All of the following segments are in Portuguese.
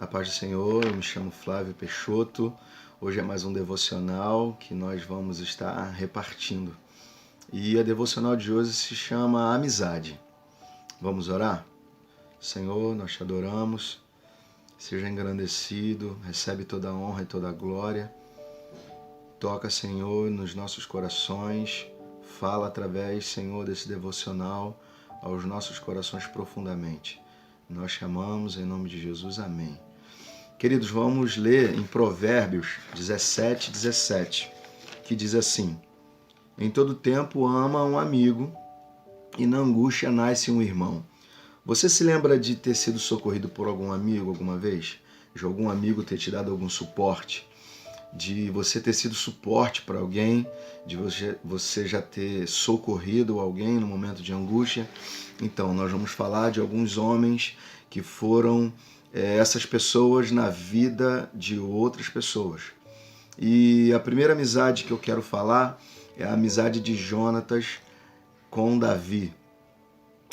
A paz do Senhor, eu me chamo Flávio Peixoto. Hoje é mais um devocional que nós vamos estar repartindo. E a devocional de hoje se chama Amizade. Vamos orar? Senhor, nós te adoramos. Seja engrandecido, recebe toda a honra e toda a glória. Toca, Senhor, nos nossos corações. Fala através, Senhor, desse devocional aos nossos corações profundamente. Nós te amamos em nome de Jesus. Amém. Queridos, vamos ler em Provérbios 17, que diz assim: em todo tempo ama um amigo e na angústia nasce um irmão. Você se lembra de ter sido socorrido por algum amigo alguma vez? De algum amigo ter te dado algum suporte? De você ter sido suporte para alguém? De você já ter socorrido alguém no momento de angústia? Então, nós vamos falar de alguns homens que foram essas pessoas na vida de outras pessoas. E a primeira amizade que eu quero falar é a amizade de Jonatas com Davi.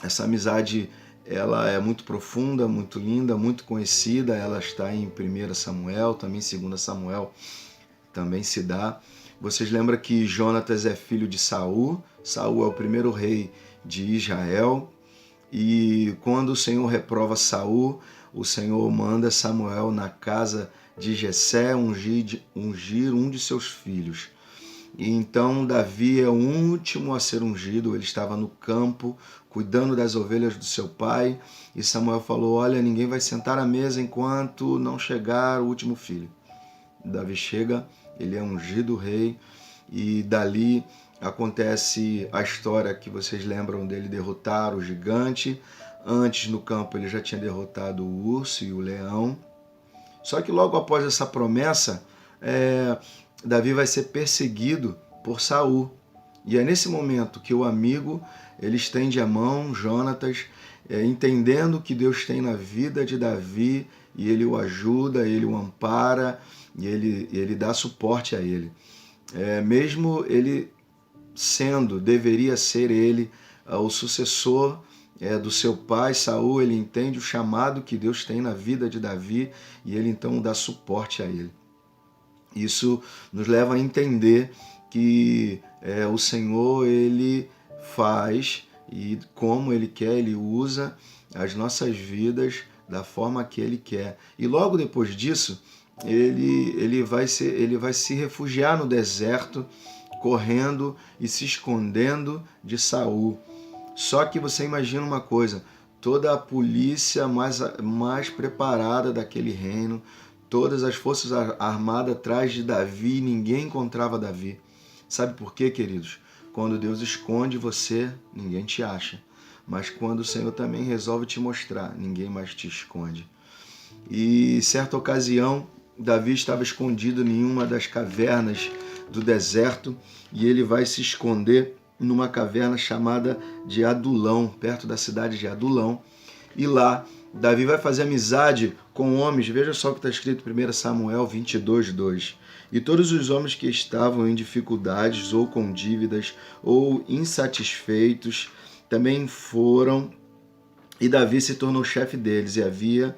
Essa amizade, ela é muito profunda, muito linda, muito conhecida. Ela está em 1 Samuel, também em 2 Samuel também se dá. Vocês lembram que Jonatas é filho de Saul. Saul é o primeiro rei de Israel. E quando o Senhor reprova Saul, o Senhor manda Samuel na casa de Jessé ungir um de seus filhos. E então Davi é o último a ser ungido. Ele estava no campo, cuidando das ovelhas do seu pai. E Samuel falou: olha, ninguém vai sentar à mesa enquanto não chegar o último filho. Davi chega, ele é ungido rei. E dali acontece a história que vocês lembram dele derrotar o gigante. Antes, no campo, ele já tinha derrotado o urso e o leão. Só que logo após essa promessa, Davi vai ser perseguido por Saul. E é nesse momento que o amigo ele estende a mão, Jonatas, entendendo que Deus tem na vida de Davi, e ele o ajuda, ele o ampara, e ele dá suporte a ele. Mesmo ele deveria ser ele o sucessor do seu pai, Saul, ele entende o chamado que Deus tem na vida de Davi e ele então dá suporte a ele. Isso nos leva a entender que o Senhor, ele faz e como ele quer, ele usa as nossas vidas da forma que ele quer. E logo depois disso, ele vai se refugiar no deserto, correndo e se escondendo de Saul. Só que você imagina uma coisa: toda a polícia mais preparada daquele reino, todas as forças armadas atrás de Davi, ninguém encontrava Davi. Sabe por quê, queridos? Quando Deus esconde você, ninguém te acha. Mas quando o Senhor também resolve te mostrar, ninguém mais te esconde. E certa ocasião, Davi estava escondido em uma das cavernas do deserto e ele vai se esconder numa caverna chamada de Adulão, perto da cidade de Adulão. E lá, Davi vai fazer amizade com homens. Veja só o que está escrito em 1 Samuel 22:2. E todos os homens que estavam em dificuldades ou com dívidas ou insatisfeitos também foram, e Davi se tornou chefe deles, e havia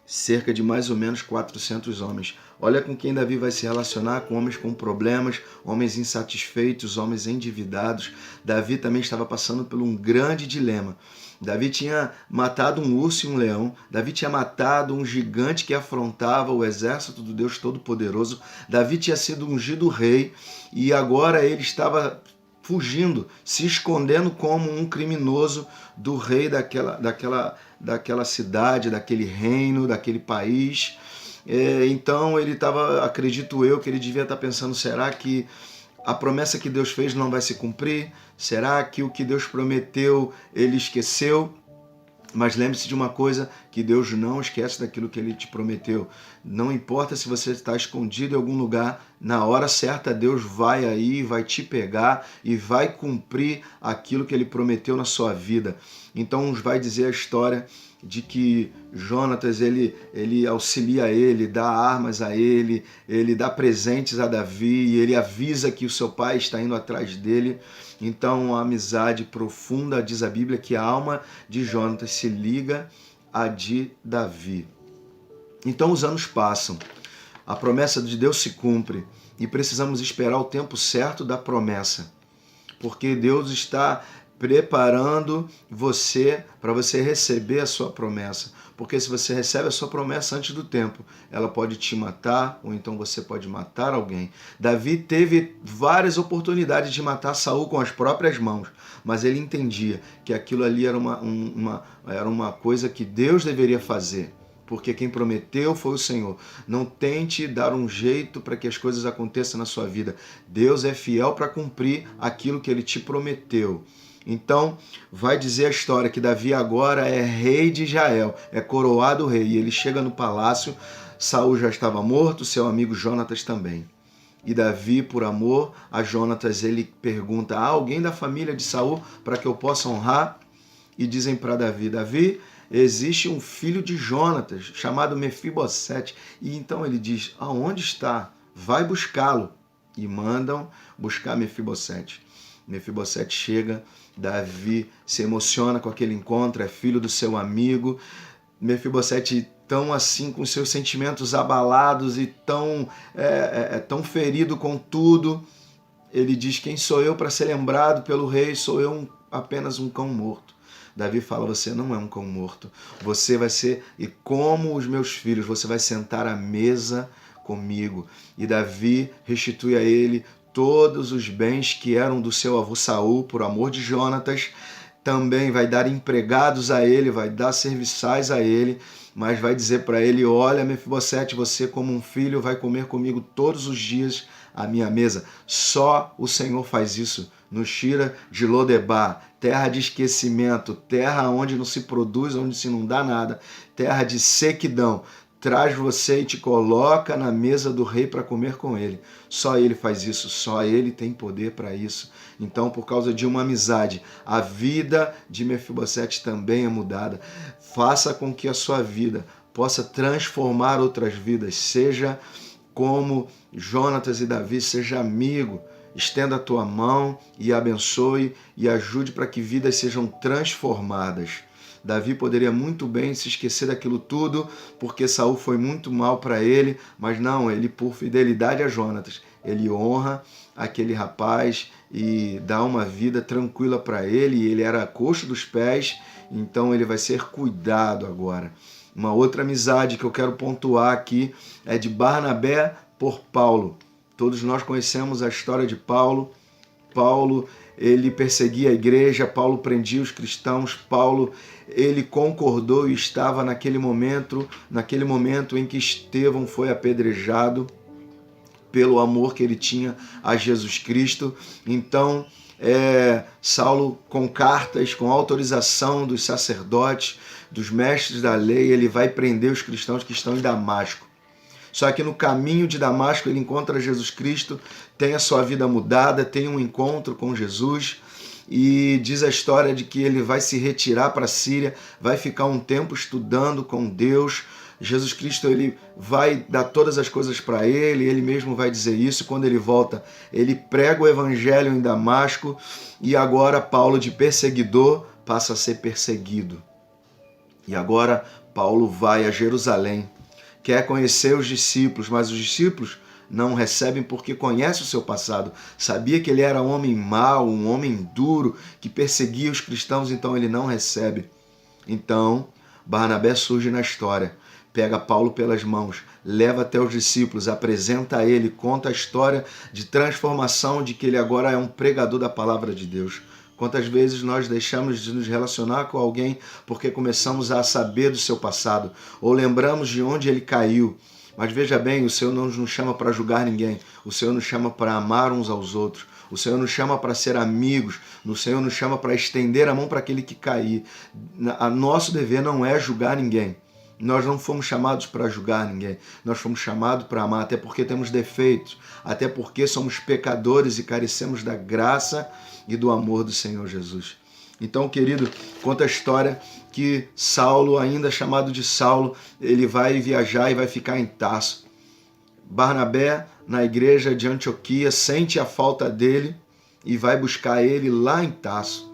cerca de mais ou menos 400 homens. Olha com quem Davi vai se relacionar: com homens com problemas, homens insatisfeitos, homens endividados. Davi também estava passando por um grande dilema. Davi tinha matado um urso e um leão. Davi tinha matado um gigante que afrontava o exército do Deus Todo-Poderoso. Davi tinha sido ungido rei e agora ele estava fugindo, se escondendo como um criminoso do rei daquela cidade, daquele reino, daquele país. Então ele estava, acredito eu, que ele devia estar pensando: será que a promessa que Deus fez não vai se cumprir? Será que o que Deus prometeu ele esqueceu? Mas lembre-se de uma coisa, que Deus não esquece daquilo que Ele te prometeu. Não importa se você está escondido em algum lugar, na hora certa Deus vai aí, vai te pegar e vai cumprir aquilo que Ele prometeu na sua vida. Então vai dizer a história de que Jonatas, ele auxilia ele, dá armas a ele dá presentes a Davi e ele avisa que o seu pai está indo atrás dele. Então, a amizade profunda, diz a Bíblia, que a alma de Jonatas se liga à de Davi. Então os anos passam, a promessa de Deus se cumpre e precisamos esperar o tempo certo da promessa, porque Deus está preparando você para você receber a sua promessa. Porque se você recebe a sua promessa antes do tempo, ela pode te matar, ou então você pode matar alguém. Davi teve várias oportunidades de matar Saul com as próprias mãos, mas ele entendia que aquilo ali era uma coisa que Deus deveria fazer. Porque quem prometeu foi o Senhor. Não tente dar um jeito para que as coisas aconteçam na sua vida. Deus é fiel para cumprir aquilo que ele te prometeu. Então, vai dizer a história que Davi agora é rei de Israel, é coroado rei. E ele chega no palácio, Saul já estava morto, seu amigo Jonatas também. E Davi, por amor a Jonatas, ele pergunta: há alguém da família de Saul para que eu possa honrar? E dizem para Davi: Davi, existe um filho de Jonatas chamado Mefibosete. E então ele diz: aonde está? Vai buscá-lo. E mandam buscar Mefibosete. Mefibosete chega, Davi se emociona com aquele encontro, é filho do seu amigo. Mefibosete tão assim, com seus sentimentos abalados e tão ferido com tudo, ele diz: quem sou eu para ser lembrado pelo rei? Sou eu apenas um cão morto. Davi fala: você não é um cão morto, você vai ser, e como os meus filhos, você vai sentar à mesa comigo. E Davi restitui a ele todos os bens que eram do seu avô Saul, por amor de Jonatas. Também vai dar empregados a ele, vai dar serviçais a ele, mas vai dizer para ele: olha, Mefibosete, você como um filho vai comer comigo todos os dias à minha mesa. Só o Senhor faz isso. Nos tira de Lodebar, terra de esquecimento, terra onde não se produz, onde se não dá nada, terra de sequidão. Traz você e te coloca na mesa do rei para comer com ele. Só ele faz isso, só ele tem poder para isso. Então, por causa de uma amizade, a vida de Mefibosete também é mudada. Faça com que a sua vida possa transformar outras vidas. Seja como Jonatas e Davi, seja amigo. Estenda a tua mão e abençoe e ajude para que vidas sejam transformadas. Davi poderia muito bem se esquecer daquilo tudo, porque Saul foi muito mal para ele, mas não, ele, por fidelidade a Jonatas, ele honra aquele rapaz e dá uma vida tranquila para ele. E ele era coxo dos pés, então ele vai ser cuidado agora. Uma outra amizade que eu quero pontuar aqui é de Barnabé por Paulo. Todos nós conhecemos a história de Paulo. Paulo, ele perseguia a igreja, Paulo prendia os cristãos, Paulo, ele concordou e estava naquele momento em que Estevão foi apedrejado pelo amor que ele tinha a Jesus Cristo. Então, Saulo, com cartas, com autorização dos sacerdotes, dos mestres da lei, ele vai prender os cristãos que estão em Damasco. Só que no caminho de Damasco ele encontra Jesus Cristo, tem a sua vida mudada, tem um encontro com Jesus e diz a história de que ele vai se retirar para a Síria, vai ficar um tempo estudando com Deus. Jesus Cristo, ele vai dar todas as coisas para ele mesmo vai dizer isso. Quando ele volta, ele prega o evangelho em Damasco e agora Paulo, de perseguidor, passa a ser perseguido. E agora Paulo vai a Jerusalém, quer conhecer os discípulos, mas os discípulos não recebem porque conhecem o seu passado. Sabia que ele era um homem mau, um homem duro, que perseguia os cristãos, então ele não recebe. Então, Barnabé surge na história, pega Paulo pelas mãos, leva até os discípulos, apresenta a ele, conta a história de transformação, de que ele agora é um pregador da palavra de Deus. Quantas vezes nós deixamos de nos relacionar com alguém porque começamos a saber do seu passado ou lembramos de onde ele caiu. Mas veja bem, o Senhor não nos chama para julgar ninguém. O Senhor nos chama para amar uns aos outros. O Senhor nos chama para ser amigos. O Senhor nos chama para estender a mão para aquele que cair. Nosso dever não é julgar ninguém. Nós não fomos chamados para julgar ninguém, nós fomos chamados para amar, até porque temos defeitos, até porque somos pecadores e carecemos da graça e do amor do Senhor Jesus. Então, querido, conta a história que Saulo, ainda chamado de Saulo, ele vai viajar e vai ficar em Tarso. Barnabé, na igreja de Antioquia, sente a falta dele e vai buscar ele lá em Tarso.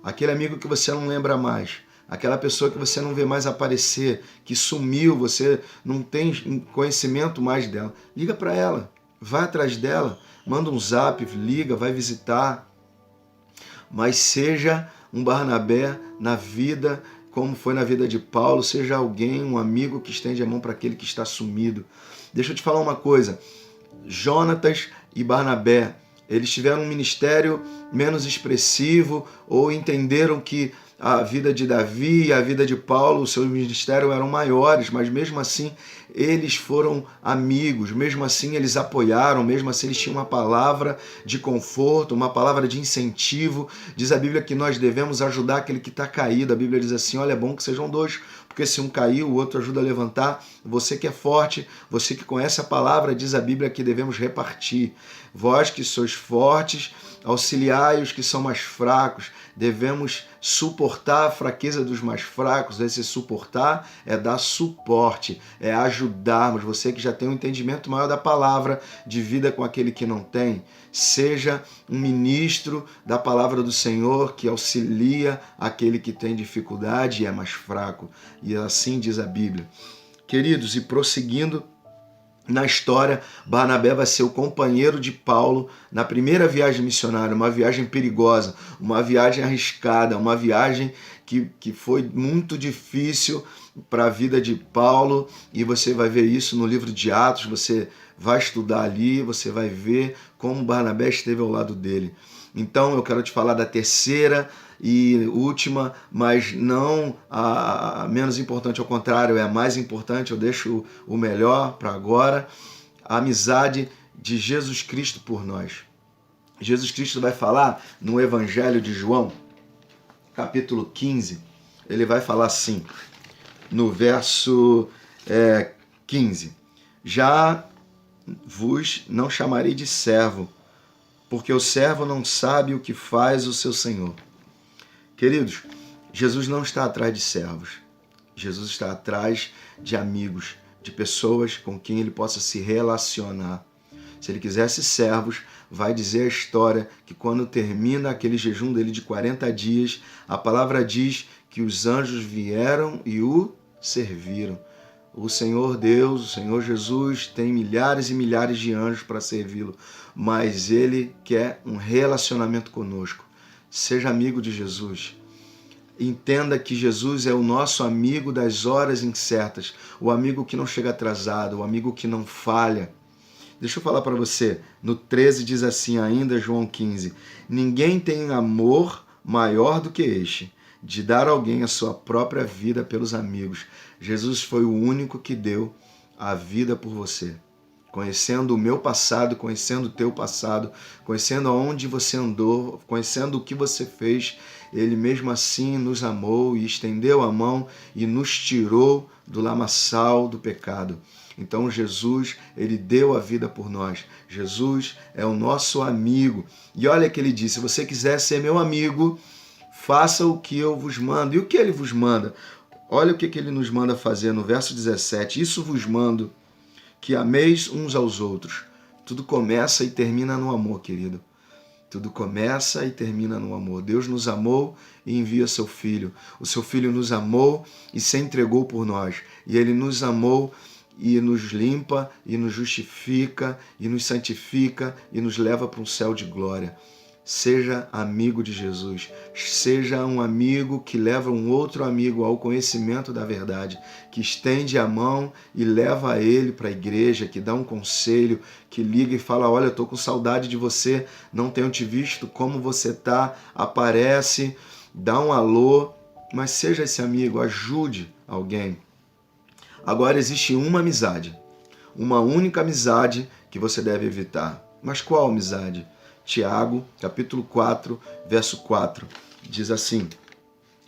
Aquele amigo que você não lembra mais, aquela pessoa que você não vê mais aparecer, que sumiu, você não tem conhecimento mais dela. Liga para ela, vai atrás dela, manda um zap, liga, vai visitar. Mas seja um Barnabé na vida, como foi na vida de Paulo, seja alguém, um amigo que estende a mão para aquele que está sumido. Deixa eu te falar uma coisa, Jonatas e Barnabé, eles tiveram um ministério menos expressivo ou entenderam que a vida de Davi e a vida de Paulo, o seu ministério eram maiores, mas mesmo assim eles foram amigos, mesmo assim eles apoiaram, mesmo assim eles tinham uma palavra de conforto, uma palavra de incentivo. Diz a Bíblia que nós devemos ajudar aquele que está caído. A Bíblia diz assim, olha, é bom que sejam dois, porque se um cair, o outro ajuda a levantar. Você que é forte, você que conhece a palavra, diz a Bíblia que devemos repartir. Vós que sois fortes, auxiliai os que são mais fracos. Devemos suportar a fraqueza dos mais fracos. Esse suportar é dar suporte, é ajudarmos. Você que já tem um entendimento maior da palavra, divida com aquele que não tem. Seja um ministro da palavra do Senhor que auxilia aquele que tem dificuldade e é mais fraco. E assim diz a Bíblia. Queridos, e prosseguindo na história, Barnabé vai ser o companheiro de Paulo na primeira viagem missionária, uma viagem perigosa, uma viagem arriscada, uma viagem que foi muito difícil para a vida de Paulo, e você vai ver isso no livro de Atos, você vai estudar ali, você vai ver como Barnabé esteve ao lado dele. Então eu quero te falar da terceira e última, mas não a menos importante, ao contrário, é a mais importante, eu deixo o melhor para agora, a amizade de Jesus Cristo por nós. Jesus Cristo vai falar no Evangelho de João, capítulo 15, ele vai falar assim, no verso 15, já vos não chamarei de servo, porque o servo não sabe o que faz o seu senhor. Queridos, Jesus não está atrás de servos. Jesus está atrás de amigos, de pessoas com quem ele possa se relacionar. Se ele quisesse servos, vai dizer a história que quando termina aquele jejum dele de 40 dias, a palavra diz que os anjos vieram e o serviram. O Senhor Deus, o Senhor Jesus tem milhares e milhares de anjos para servi-lo, mas ele quer um relacionamento conosco. Seja amigo de Jesus. Entenda que Jesus é o nosso amigo das horas incertas, o amigo que não chega atrasado, o amigo que não falha. Deixa eu falar para você, no 13 diz assim ainda, João 15, ninguém tem amor maior do que este, de dar a alguém a sua própria vida pelos amigos. Jesus foi o único que deu a vida por você. Conhecendo o meu passado, conhecendo o teu passado, conhecendo aonde você andou, conhecendo o que você fez, ele mesmo assim nos amou e estendeu a mão e nos tirou do lamaçal do pecado. Então Jesus, ele deu a vida por nós. Jesus é o nosso amigo. E olha que ele disse, se você quiser ser meu amigo, faça o que eu vos mando. E o que ele vos manda? Olha o que ele nos manda fazer no verso 17. Isso vos mando, que ameis uns aos outros. Tudo começa e termina no amor, querido. Tudo começa e termina no amor. Deus nos amou e envia seu Filho. O seu Filho nos amou e se entregou por nós. E ele nos amou e nos limpa, e nos justifica, e nos santifica, e nos leva para um céu de glória. Seja amigo de Jesus, seja um amigo que leva um outro amigo ao conhecimento da verdade, que estende a mão e leva ele para a igreja, que dá um conselho, que liga e fala, olha, eu estou com saudade de você, não tenho te visto, como você está, aparece, dá um alô, mas seja esse amigo, ajude alguém. Agora existe uma amizade, uma única amizade que você deve evitar. Mas qual amizade? Tiago, capítulo 4, verso 4, diz assim,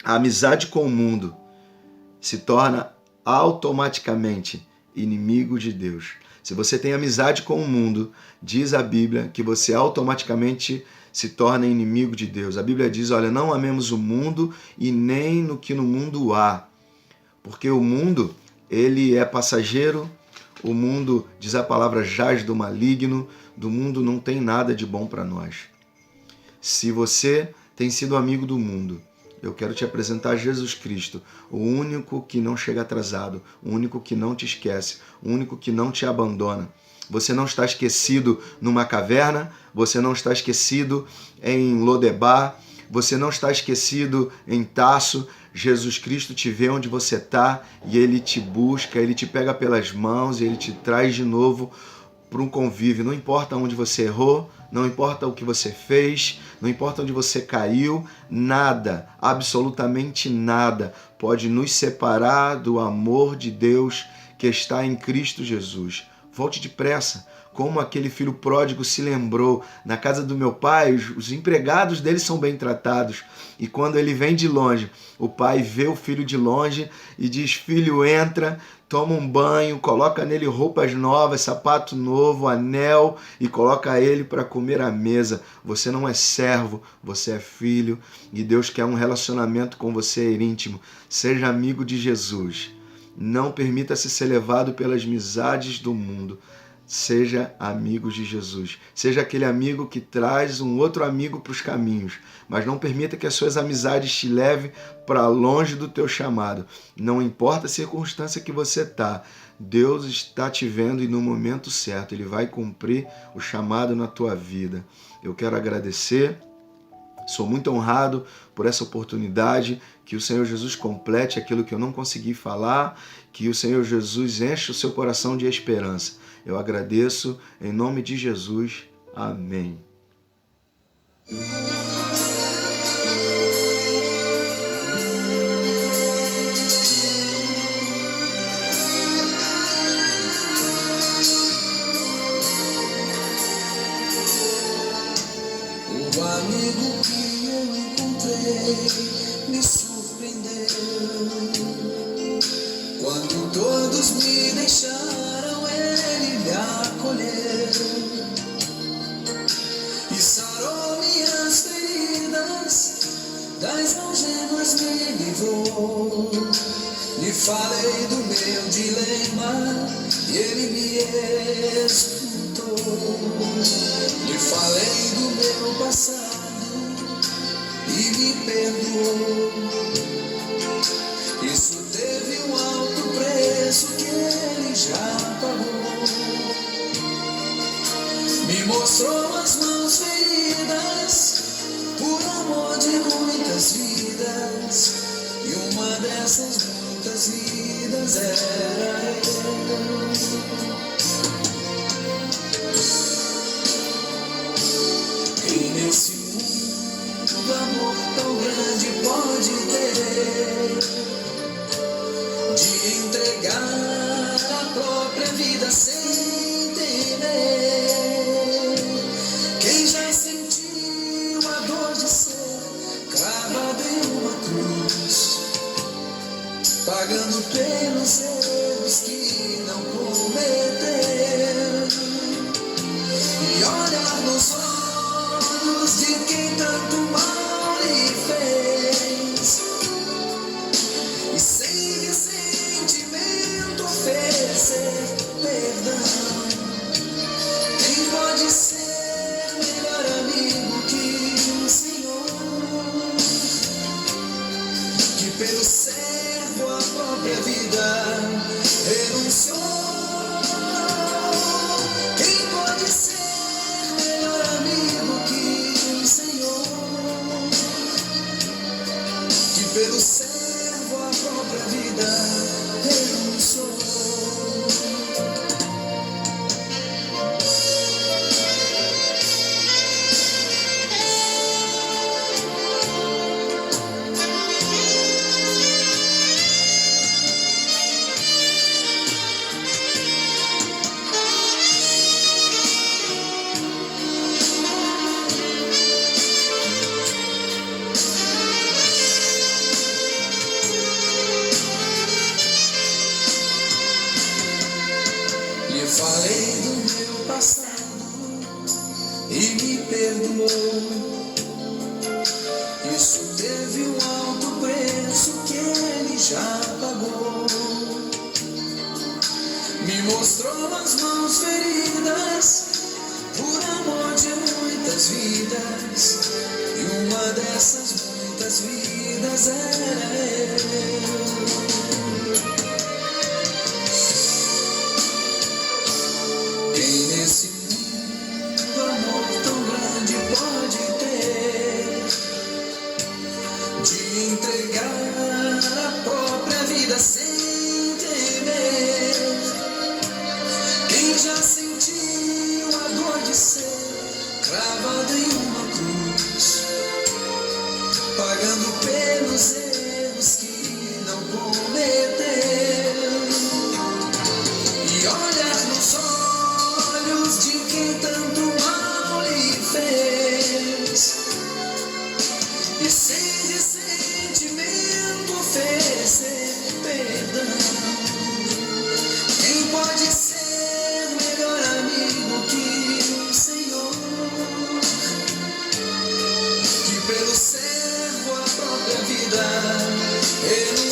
a amizade com o mundo se torna automaticamente inimigo de Deus. Se você tem amizade com o mundo, diz a Bíblia que você automaticamente se torna inimigo de Deus. A Bíblia diz, olha, não amemos o mundo e nem no que no mundo há, porque o mundo, ele é passageiro, o mundo, diz a palavra, jaz do maligno, do mundo não tem nada de bom para nós. Se você tem sido amigo do mundo, Eu quero te apresentar Jesus Cristo, o único que não chega atrasado, o único que não te esquece, o único que não te abandona. Você não está esquecido numa caverna, você não está esquecido em Lodebar, você não está esquecido em Tarso. Jesus Cristo te vê onde você está e Ele te busca, Ele te pega pelas mãos e Ele te traz de novo para um convívio. Não importa onde você errou, não importa o que você fez, não importa onde você caiu, nada, absolutamente nada, pode nos separar do amor de Deus que está em Cristo Jesus. Volte depressa. Como aquele filho pródigo se lembrou, na casa do meu pai, os empregados dele são bem tratados. E quando ele vem de longe, o pai vê o filho de longe e diz: filho, entra, toma um banho, coloca nele roupas novas, sapato novo, anel e coloca ele para comer à mesa. Você não é servo, você é filho e Deus quer um relacionamento com você íntimo. Seja amigo de Jesus. Não permita-se ser levado pelas amizades do mundo. Seja amigo de Jesus. Seja aquele amigo que traz um outro amigo para os caminhos. Mas não permita que as suas amizades te levem para longe do teu chamado. Não importa a circunstância que você está. Deus está te vendo e no momento certo Ele vai cumprir o chamado na tua vida. Eu quero agradecer. Sou muito honrado por essa oportunidade, que o Senhor Jesus complete aquilo que eu não consegui falar, que o Senhor Jesus enche o seu coração de esperança. Eu agradeço em nome de Jesus. Amém. O amigo que eu encontrei me surpreendeu. Quando todos me deixaram, ele me acolheu e sarou minhas feridas, das algemas me livrou. Lhe falei do meu dilema e ele me escutou. Lhe falei do meu passado e me perdoou. Isso teve um alto preço que ele já pagou. Me mostrou as mãos feridas por amor de muitas vidas, e uma dessas muitas vidas era eu. E nesse mundo amor tão grande pode ter, de entregar a própria vida sem temer. Quem já sentiu a dor de ser cravado em uma cruz, pagando pelos erros que não cometeu, e olhar nos olhos de quem tanto mal lhe fez, e sem ressentimento oferecer perdão. Quem pode ser melhor amigo que o Senhor, que pelo servo a própria vida renunciou? Quem pode ser melhor amigo que o Senhor, que pelo servo a própria vida renunciou? Lhe falei do meu passado e me perdoou. Isso teve um alto preço que ele já pagou. Me mostrou as mãos feridas por amor de muitas vidas, e uma dessas muitas vidas mas era eu. Quem nesse mundo amor tão grande pode ter, de entregar a própria vida sem temer? Quem já sentiu a dor de ser cravado em uma cruz, pagando pelos erros que não cometeu, e olhar nos olhos de quem tanto mal lhe fez, e sem ressentimento oferecer perdão? Quem pode ser melhor amigo que o Senhor, que pelo servo a própria vida ele